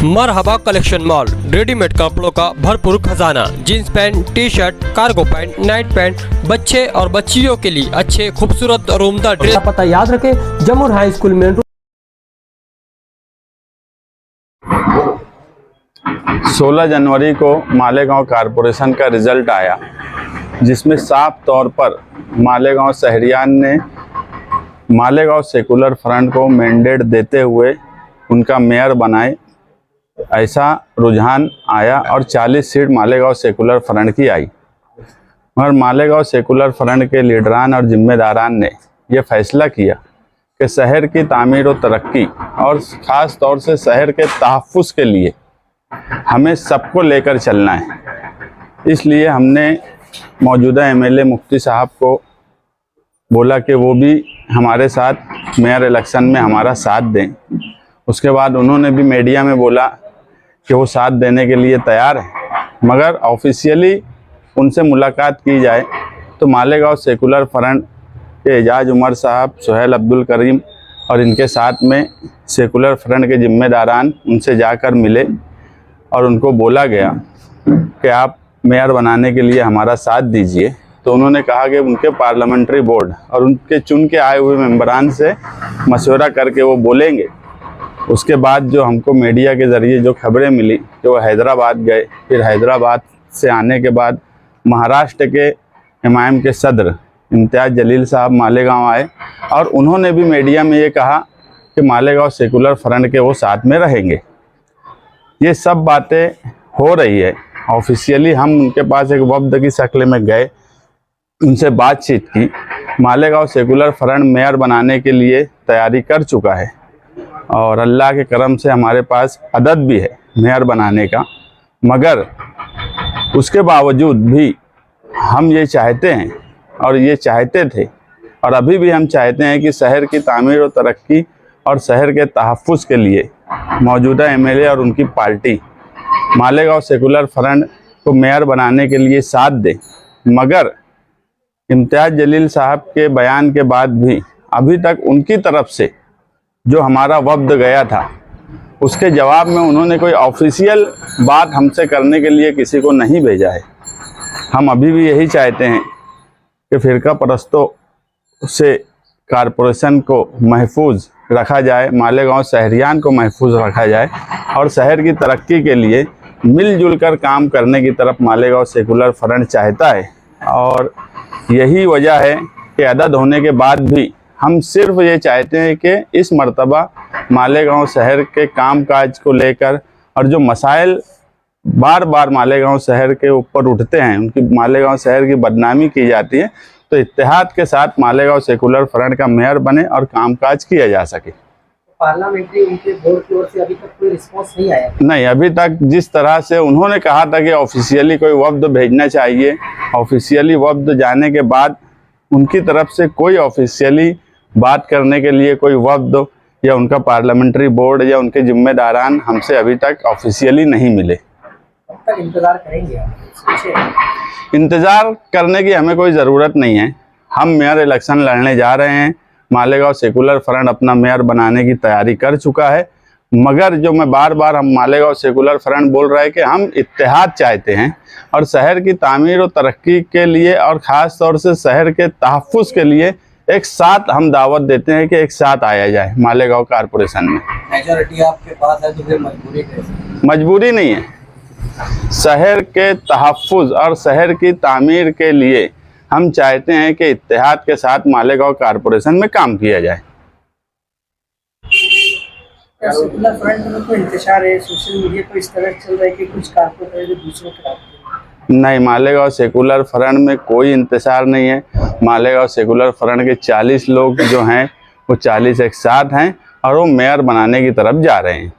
मरहबा collection mall, readymade कपड़ों का भरपूर खजाना, jeans pant, T shirt, cargo pant, night pant, बच्चे और बच्चियों के लिए अच्छे खूबसूरत और उम्दा ड्रेस। पता याद रखें, जमुर हाई स्कूल में 16 जनवरी को मालेगांव कारपोरेशन का रिजल्ट आया, जिसमें साफ तौर पर मालेगांव शहरियान ने मालेगांव सेकुलर फ्रंट को मैंडेट देते हुए उनका मेयर बनाए, ऐसा रुझान आया और 40 सीट मालेगांव सेकुलर फ्रंट की आई। मगर मालेगांव सेकुलर फ्रंट के लीडरान और जिम्मेदारान ने यह फैसला किया कि शहर की तामीर और तरक्की और ख़ास तौर से शहर के तहफ़्फ़ुज़ के लिए हमें सबको लेकर चलना है। इसलिए हमने मौजूदा एमएलए मुफ्ती साहब को बोला कि वो भी हमारे साथ मेयर इलेक्शन में हमारा साथ दें। उसके बाद उन्होंने भी मीडिया में बोला कि वो साथ देने के लिए तैयार है, मगर ऑफिशियली उनसे मुलाकात की जाए तो मालेगांव सेकुलर फ्रंट के एजाज उमर साहब, सुहेल अब्दुल करीम और इनके साथ में सेकुलर फ्रंट के जिम्मेदारान उनसे जाकर मिले और उनको बोला गया कि आप मेयर बनाने के लिए हमारा साथ दीजिए। तो उन्होंने कहा कि उनके पार्लियामेंट्री बोर्ड और उनके चुन के आए हुए मेंबरान से मशवरा करके वो बोलेंगे। उसके बाद जो हमको मीडिया के ज़रिए जो खबरें मिली कि वो हैदराबाद गए, फिर हैदराबाद से आने के बाद महाराष्ट्र के हिमायम के सदर इम्तियाज़ जलील साहब मालेगांव आए और उन्होंने भी मीडिया में ये कहा कि मालेगांव सेकुलर फ्रंट के वो साथ में रहेंगे। ये सब बातें हो रही है। ऑफिशियली हम उनके पास एक वफ्द की शक्ल में गए, उनसे बातचीत की। मालेगांव सेकुलर फ्रंट मेयर बनाने के लिए तैयारी कर चुका है और अल्लाह के करम से हमारे पास अदद भी है मेयर बनाने का। मगर उसके बावजूद भी हम ये चाहते हैं और ये चाहते थे और अभी भी हम चाहते हैं कि शहर की तामीर और तरक्की और शहर के तहफ़्फ़ुज़ के लिए मौजूदा एमएलए और उनकी पार्टी मालेगांव सेकुलर फ्रंट को मेयर बनाने के लिए साथ दे। मगर इम्तियाज़ जलील साहब के बयान के बाद भी अभी तक उनकी तरफ से जो हमारा वफ्द गया था उसके जवाब में उन्होंने कोई ऑफिशियल बात हमसे करने के लिए किसी को नहीं भेजा है। हम अभी भी यही चाहते हैं कि फ़िरका परस्तों से कारपोरेशन को महफूज रखा जाए, मालेगांव शहरियान को महफूज रखा जाए और शहर की तरक्की के लिए मिलजुल कर काम करने की तरफ मालेगांव सेकुलर फ्रंट चाहता है। और यही वजह है कि अदद होने के बाद भी हम सिर्फ ये चाहते हैं कि इस मर्तबा मालेगांव शहर के कामकाज को लेकर और जो मसाइल बार बार मालेगांव शहर के ऊपर उठते हैं, उनकी मालेगांव शहर की बदनामी की जाती है, तो इत्तेहाद के साथ मालेगांव सेकुलर फ्रंट का मेयर बने और कामकाज किया जा सके। पार्लियामेंट्री उनके बोर्ड की ओर से अभी तक कोई रिस्पांस नहीं आया? नहीं, अभी तक जिस तरह से उन्होंने कहा था कि ऑफिशियली कोई वफ्द भेजना चाहिए, ऑफिशियली वफ्द जाने के बाद उनकी तरफ से कोई ऑफिशियली बात करने के लिए कोई वफ्द या उनका पार्लियामेंट्री बोर्ड या उनके जिम्मेदारान हमसे अभी तक ऑफिशियली नहीं मिले। कब तक इंतजार करेंगे आप? इंतज़ार करने की हमें कोई ज़रूरत नहीं है। हम मेयर इलेक्शन लड़ने जा रहे हैं। मालेगांव सेकुलर फ्रंट अपना मेयर बनाने की तैयारी कर चुका है। मगर जो मैं बार बार हम मालेगांव सेकुलर फ्रंट बोल रहा है कि हम इत्तेहाद चाहते हैं और शहर की तामीर और तरक्की के लिए और ख़ास तौर से शहर के तहफ़्फ़ुज़ के लिए एक साथ हम दावत देते हैं कि एक साथ आया जाए मालेगांव कारपोरेशन में। मेजॉरिटी आपके पास है तो फिर मजबूरी कैसे? मजबूरी नहीं है, शहर के तहफ़्फ़ुज़ और शहर की तामीर के लिए हम चाहते हैं कि इत्तेहाद के साथ मालेगांव कारपोरेशन में काम किया जाए। सेकुलर फ्रंट में तो इंतशार है, सोशल मीडिया पर इस तरह चल रहा है कि कुछ कारपोरेटर दूसरों के नहीं, मालेगांव सेकुलर फ्रंट में कोई इंतशार नहीं है। मालेगांव सेकुलर फ्रंट के 40 लोग जो हैं वो 40 एक साथ हैं और वो मेयर बनाने की तरफ जा रहे हैं।